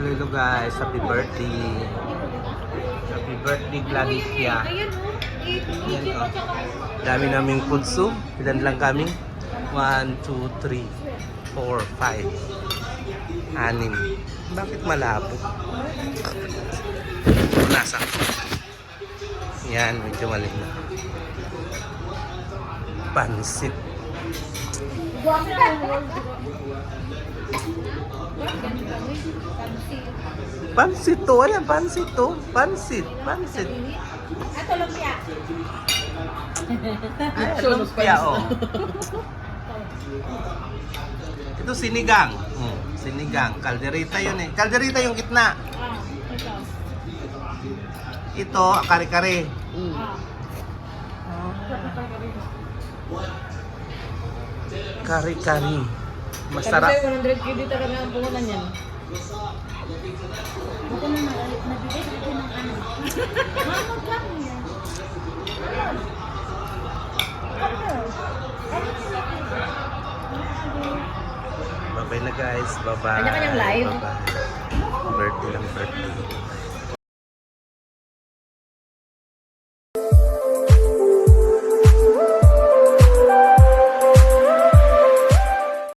Hello guys, happy birthday. Happy birthday Gladicia. Yan oh. Dami naming putso. Ilan lang kami? 1, 2, 3, 4, 5, 6. Bakit malabo? Nasa. Yan, medyo mali na. Pansit. Pansit to, ano pansit to? Pansit. Ato lumpia. Lumpia, oh. Ito sinigang. Sinigang. Kalderita yun eh. Kalderita yung gitna. Ito, kare-kare. Kare-kare. Masarap. Sabi sa'yo, 100 kg dito kami ang puhunan yan. Ako na nabigay dito ng ano. Mamag lang yan. Bye-bye na guys. Bye-bye. Kanya-kanyang live. Bye-bye. Birthday lang birthday.